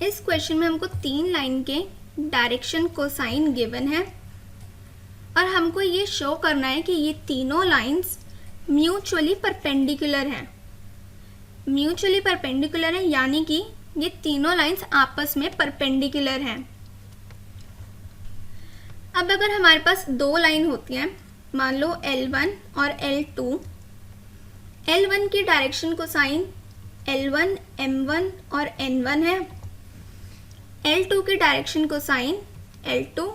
इस क्वेश्चन में हमको 3 लाइन के डायरेक्शन कोसाइन गिवन है और हमको ये शो करना है कि ये तीनों लाइंस म्यूचुअली परपेंडिकुलर हैं। म्यूचुअली परपेंडिकुलर है यानी कि ये तीनों लाइंस आपस में परपेंडिकुलर हैं। अब अगर हमारे पास 2 लाइन होती हैं, मान लो L1 और L2, L1 की डायरेक्शन कोसाइन L1, M1 और N1 है, L2 की डायरेक्शन कोसाइन L2,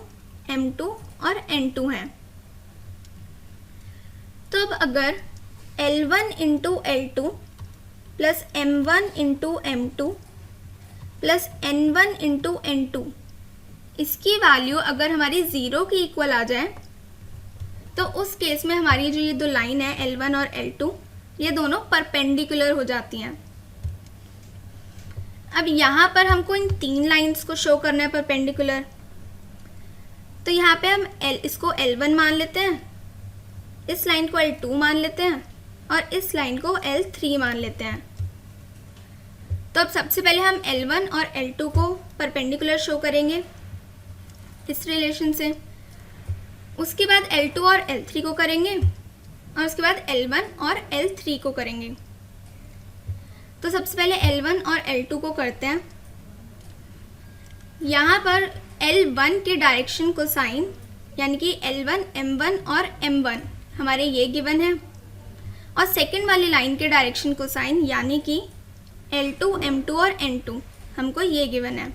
M2 और N2 है। तो अब अगर L1 into L2 plus M1 into M2 plus N1 into N2, इसकी वैल्यू अगर हमारी 0 की इक्वल आ जाए तो उस केस में हमारी जो ये 2 लाइन है L1 और L2, ये दोनों परपेंडिकुलर हो जाती हैं। अब यहाँ पर हमको इन 3 लाइंस को शो करना है परपेंडिकुलर, तो यहाँ पे हम इसको L1 मान लेते हैं, इस लाइन को L2 मान लेते हैं और इस लाइन को L3 मान लेते हैं। तो अब सबसे पहले हम L1 और L2 को परपेंडिकुलर शो करेंगे इस रिलेशन से, उसके बाद L2 और L3 को करेंगे और उसके बाद L1 और L3 को करेंगे। तो सबसे पहले L1 और L2 को करते हैं। यहाँ पर L1 की डायरेक्शन कोसाइन यानी कि L1, M1 और M1 हमारे ये गिवन है और सेकंड वाली लाइन के डायरेक्शन कोसाइन यानी कि L2, M2 और N2 हमको ये गिवन है।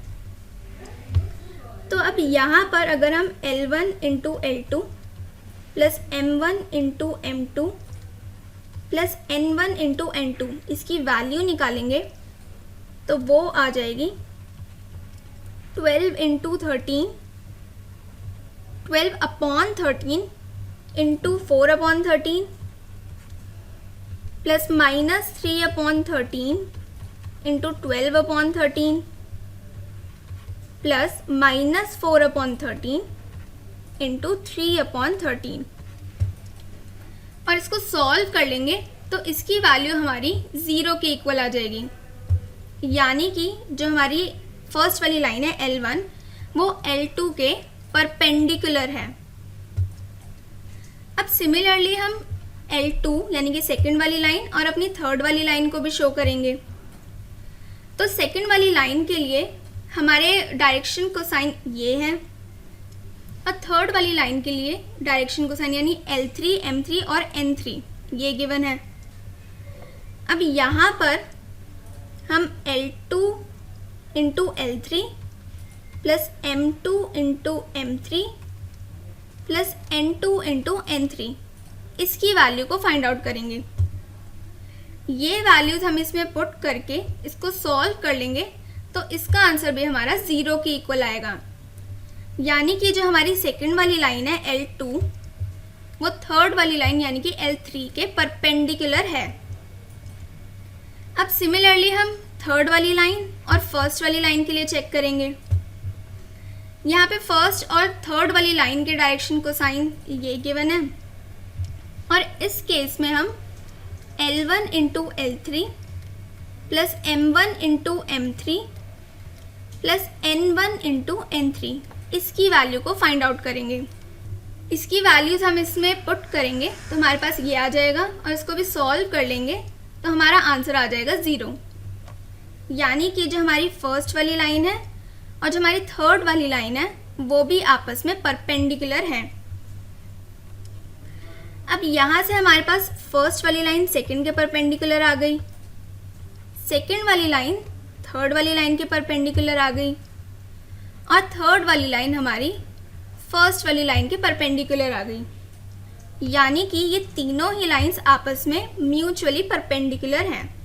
तो अब यहाँ पर अगर हम L1 into L2 plus M1 into M2 plus N1 into N2 इसकी वैल्यू निकालेंगे तो वो आ जाएगी 12 into 13, 12 upon 13 into 4 upon 13 plus minus 3 upon 13 into 12 upon 13 plus minus 4 upon 13 into 3 upon 13 और इसको सॉल्व कर लेंगे तो इसकी वैल्यू हमारी 0 के इक्वल आ जाएगी, यानी कि जो हमारी फर्स्ट वाली लाइन है L1 वो L2 के परपेंडिकुलर है। अब सिमिलरली हम L2 यानी कि सेकंड वाली लाइन और अपनी थर्ड वाली लाइन को भी शो करेंगे। तो सेकंड वाली लाइन के लिए हमारे डायरेक्शन कोसाइन ये है और थर्ड वाली लाइन के लिए डायरेक्शन कोसाइन यानी L3, M3 और N3 ये गिवन है। अब यहाँ पर हम L2 into L3 plus M2 into M3 plus N2 into N3 इसकी वैल्यू को फाइंड आउट करेंगे। ये वैल्यूज हम इसमें पुट करके इसको सॉल्व कर लेंगे तो इसका आंसर भी हमारा 0 के इक्वल आएगा, यानी कि जो हमारी सेकंड वाली लाइन है L2 वो थर्ड वाली लाइन यानी कि L3 के परपेंडिकुलर है। अब सिमिलरली हम थर्ड वाली लाइन और फर्स्ट वाली लाइन के लिए चेक करेंगे। यहाँ पे फर्स्ट और थर्ड वाली लाइन के डायरेक्शन कोसाइन ये गिवन है और इस केस में हम L1 into L3 plus M1 into M3 plus N1 into N3 इसकी वैल्यू को फाइंड आउट करेंगे। इसकी वैल्यूज हम इसमें पुट करेंगे तो हमारे पास ये आ जाएगा और इसको भी सॉल्व कर लेंगे तो हमारा आंसर आ जाएगा 0, यानी कि जो हमारी फर्स्ट वाली लाइन है और जो हमारी थर्ड वाली लाइन है वो भी आपस में परपेंडिकुलर हैं। अब यहाँ से हमारे पास फर्स्ट वाली लाइन सेकंड के परपेंडिकुलर आ गई, सेकंड वाली लाइन थर्ड वाली लाइन के परपेंडिकुलर आ गई और थर्ड वाली लाइन हमारी फर्स्ट वाली लाइन के परपेंडिकुलर आ गई, यानी कि ये तीनों ही लाइंस आपस में म्यूचुअली परपेंडिकुलर हैं।